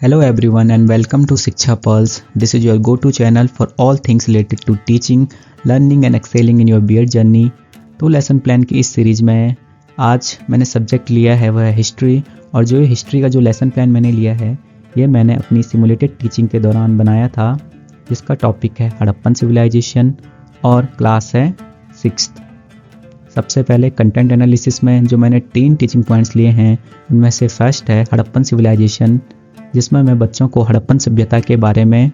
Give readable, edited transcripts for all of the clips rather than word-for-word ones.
Hello everyone and welcome to Shiksha Pulse. This is your go-to channel for all things related to teaching, learning and excelling in your BEd journey. तो lesson plan की इस series में आज मैंने subject लिया है वह है हिस्ट्री। और जो ये हिस्ट्री का जो लेसन प्लान मैंने लिया है ये मैंने अपनी सिमुलेटेड टीचिंग के दौरान बनाया था, जिसका टॉपिक है हड़प्पन सिविलाइजेशन और क्लास है 6th। सबसे पहले कंटेंट एनालिसिस में जो मैंने 3 टीचिंग पॉइंट्स लिए हैं उनमें से फर्स्ट है हड़प्पन सिविलाइजेशन, जिसमें मैं बच्चों को हड़प्पन सभ्यता के बारे में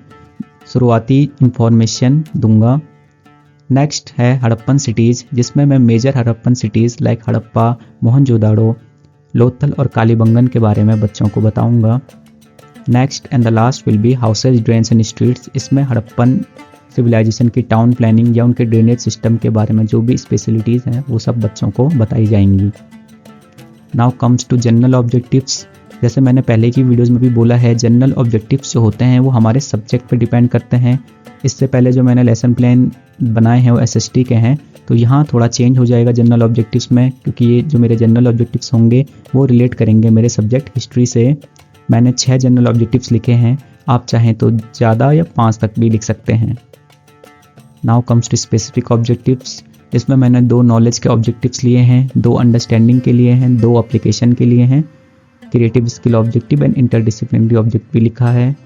शुरुआती इंफॉर्मेशन दूंगा। नेक्स्ट है हड़प्पन सिटीज़, जिसमें मैं major Harappan cities like Harappa, Mohenjodaro, Lothal और कालीबंगन के बारे में बच्चों को बताऊंगा। Next and the last will be houses, drains and streets. इसमें हड़प्पन सिविलाइजेशन की टाउन प्लानिंग या उनके ड्रेनेज सिस्टम के बारे में जो भी स्पेशलिटीज़ हैं वो सब बच्चों को बताई जाएंगी। Now comes to general objectives. जैसे मैंने पहले की वीडियोस में भी बोला है, जनरल ऑब्जेक्टिव्स जो होते हैं वो हमारे सब्जेक्ट पे डिपेंड करते हैं। इससे पहले जो मैंने लेसन प्लान बनाए हैं वो एसएसटी के हैं, तो यहाँ थोड़ा चेंज हो जाएगा जनरल ऑब्जेक्टिव्स में, क्योंकि ये जो मेरे जनरल ऑब्जेक्टिव्स होंगे वो रिलेट करेंगे मेरे सब्जेक्ट हिस्ट्री से। मैंने 6 जनरल ऑब्जेक्टिव्स लिखे हैं, आप चाहें तो ज़्यादा या 5 तक भी लिख सकते हैं। Now comes to specific objectives. इसमें मैंने 2 नॉलेज के ऑब्जेक्टिव्स लिए हैं, 2 अंडरस्टैंडिंग के लिए हैं, 2 एप्लीकेशन के लिए हैं, creative skill objective and interdisciplinary objective भी लिखा है।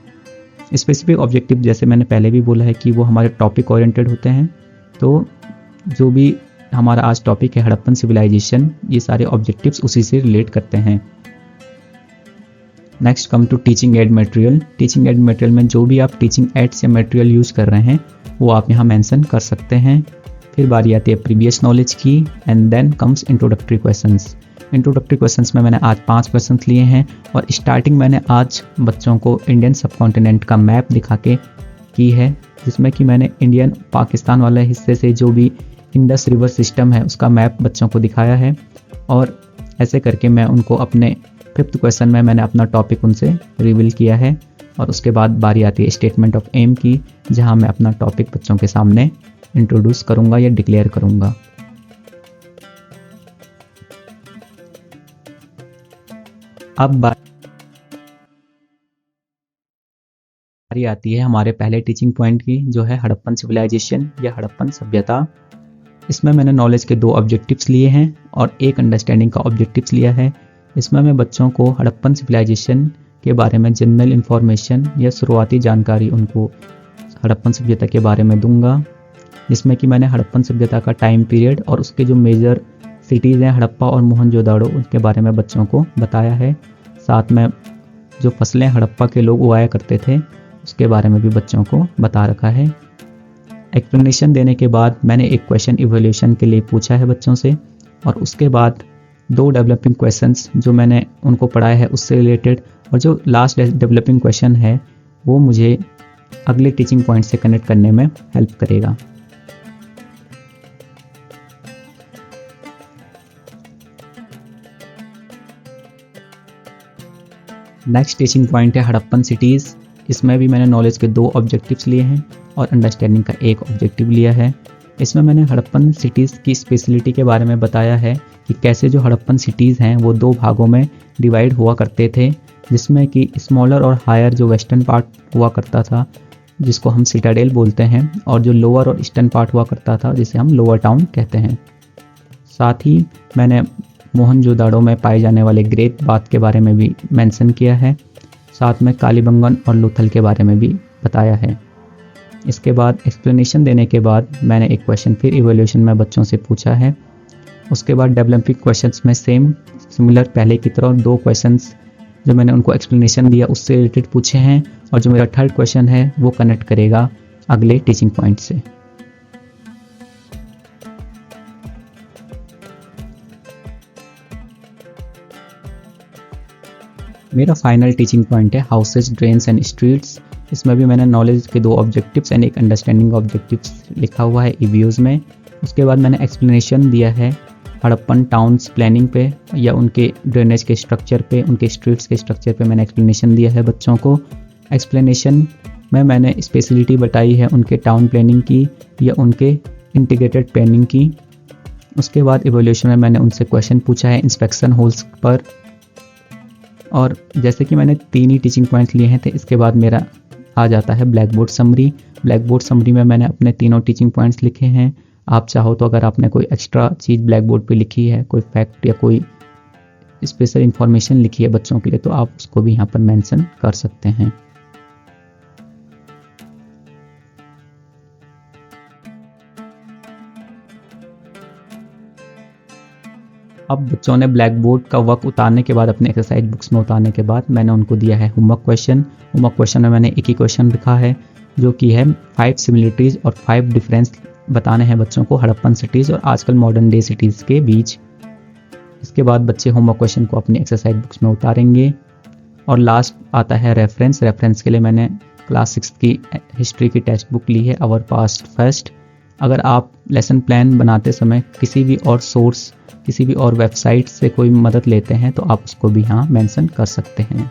स्पेसिफिक ऑब्जेक्टिव जैसे मैंने पहले भी बोला है कि वो हमारे टॉपिक ओरिएंटेड होते हैं, तो जो भी हमारा आज टॉपिक है हड़प्पन सिविलाइजेशन, ये सारे ऑब्जेक्टिव्स उसी से रिलेट करते हैं। Next come to teaching aid material. Teaching aid material में जो भी आप टीचिंग एड्स या मटेरियल यूज़ कर रहे हैं वो आप यहाँ मेंशन कर सकते हैं। फिर बारी आती है प्रीवियस नॉलेज की and then comes introductory questions. Introductory questions में मैंने आज 5 क्वेश्चंस लिए हैं और स्टार्टिंग मैंने आज बच्चों को इंडियन सब कॉन्टिनेंट का मैप दिखा के की है, जिसमें कि मैंने इंडियन पाकिस्तान वाले हिस्से से जो भी इंडस रिवर सिस्टम है उसका मैप बच्चों को दिखाया है। और ऐसे करके मैं उनको अपने 5th क्वेश्चन में मैंने अपना टॉपिक उनसे रिवील किया है। और उसके बाद बारी आती है स्टेटमेंट ऑफ एम की, जहाँ मैं अपना टॉपिक बच्चों के सामने इंट्रोड्यूस करूँगा या डिक्लेयर करूँगा। अब बारी आती है हमारे पहले टीचिंग पॉइंट की, जो है हड़प्पन सिविलाइजेशन या हड़प्पन सभ्यता। इसमें मैंने नॉलेज के 2 ऑब्जेक्टिव्स लिए हैं और 1 अंडरस्टैंडिंग का ऑब्जेक्टिव्स लिया है। इसमें मैं बच्चों को हड़प्पन सिविलाइजेशन के बारे में जनरल इन्फॉर्मेशन या शुरुआती जानकारी उनको हड़प्पन सभ्यता के बारे में दूंगा, जिसमें कि मैंने हड़प्पन सभ्यता का टाइम पीरियड और उसके जो मेजर सिटीज़ हैं हड़प्पा और मोहनजोदाड़ो उनके बारे में बच्चों को बताया है। साथ में जो फसलें हड़प्पा के लोग उगाया करते थे उसके बारे में भी बच्चों को बता रखा है। एक्सप्लेनेशन देने के बाद मैंने एक क्वेश्चन इवैल्यूएशन के लिए पूछा है बच्चों से, और उसके बाद 2 डेवलपिंग क्वेश्चंस जो मैंने उनको पढ़ाया है उससे रिलेटेड, और जो लास्ट डेवलपिंग क्वेश्चन है वो मुझे अगले टीचिंग पॉइंट से कनेक्ट करने में हेल्प करेगा। नेक्स्ट टीचिंग पॉइंट है हड़प्पन सिटीज़। इसमें भी मैंने नॉलेज के 2 ऑब्जेक्टिव्स लिए हैं और अंडरस्टैंडिंग का 1 ऑब्जेक्टिव लिया है। इसमें मैंने हड़प्पन सिटीज़ की स्पेशलिटी के बारे में बताया है कि कैसे जो हड़प्पन सिटीज़ हैं वो 2 भागों में डिवाइड हुआ करते थे, जिसमें कि स्मॉलर और हायर जो वेस्टर्न पार्ट हुआ करता था जिसको हम सिटाडेल बोलते हैं, और जो लोअर और ईस्टर्न पार्ट हुआ करता था जिसे हम लोअर टाउन कहते हैं। साथ ही मैंने मोहनजोदाड़ो में पाए जाने वाले ग्रेट बाथ के बारे में भी मेंशन किया है। साथ में कालीबंगन और लोथल के बारे में भी बताया है। इसके बाद एक्सप्लेनेशन देने के बाद मैंने एक क्वेश्चन फिर इवैल्यूएशन में बच्चों से पूछा है। उसके बाद डेवलपिंग क्वेश्चंस में सेम सिमिलर पहले की तरह 2 क्वेश्चंस जो मैंने उनको एक्सप्लेनेशन दिया उससे रिलेटेड पूछे हैं, और जो मेरा 3rd क्वेश्चन है वो कनेक्ट करेगा अगले टीचिंग पॉइंट से। मेरा फाइनल टीचिंग पॉइंट है हाउसेज, ड्रेन्स एंड स्ट्रीट्स। इसमें भी मैंने नॉलेज के 2 ऑब्जेक्टिव्स एंड 1 अंडरस्टैंडिंग ऑब्जेक्टिव्स लिखा हुआ है ईवीओज में। उसके बाद मैंने एक्सप्लेनेशन दिया है हड़प्पन टाउन्स प्लानिंग पे या उनके ड्रेनेज के स्ट्रक्चर पे, उनके स्ट्रीट्स के स्ट्रक्चर पे मैंने एक्सप्लेनेशन दिया है बच्चों को। एक्सप्लेनेशन में मैंने स्पेशलिटी बताई है उनके टाउन प्लानिंग की या उनके इंटीग्रेटेड प्लानिंग की। उसके बाद इवैल्यूएशन में मैंने उनसे क्वेश्चन पूछा है इंस्पेक्शन होल्स पर। और जैसे कि मैंने 3 ही टीचिंग पॉइंट्स लिए हैं, तो इसके बाद मेरा आ जाता है black board summary. Black board summary में मैंने अपने तीनों टीचिंग पॉइंट्स लिखे हैं। आप चाहो तो अगर आपने कोई एक्स्ट्रा चीज़ ब्लैक बोर्ड पे लिखी है, कोई फैक्ट या कोई स्पेशल इंफॉर्मेशन लिखी है बच्चों के लिए, तो आप उसको भी यहाँ पर मेंशन कर सकते हैं। अब बच्चों ने ब्लैक बोर्ड का वर्क उतारने के बाद, अपने एक्सरसाइज बुक्स में उतारने के बाद, मैंने उनको दिया है होमवर्क क्वेश्चन। होमवर्क क्वेश्चन में मैंने एक ही क्वेश्चन लिखा है, जो कि है 5 सिमिलरिटीज़ और 5 डिफरेंस बताने हैं बच्चों को हड़प्पन सिटीज़ और आजकल मॉडर्न डे सिटीज़ के बीच। इसके बाद बच्चे होमवर्क क्वेश्चन को अपनी एक्सरसाइज बुक्स में उतारेंगे। और लास्ट आता है रेफरेंस। रेफरेंस के लिए मैंने क्लास 6 की हिस्ट्री की टेक्स्ट बुक ली है, आवर पास्ट फर्स्ट। अगर आप लेसन प्लान बनाते समय किसी भी और सोर्स, किसी भी और वेबसाइट से कोई मदद लेते हैं, तो आप उसको भी यहाँ मेंशन कर सकते हैं।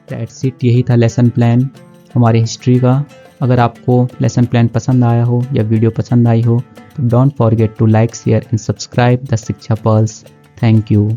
दैट्स इट, यही था लेसन प्लान हमारी हिस्ट्री का। अगर आपको लेसन प्लान पसंद आया हो या वीडियो पसंद आई हो, तो don't forget to like, share and subscribe the Shiksha Pulse. Thank you.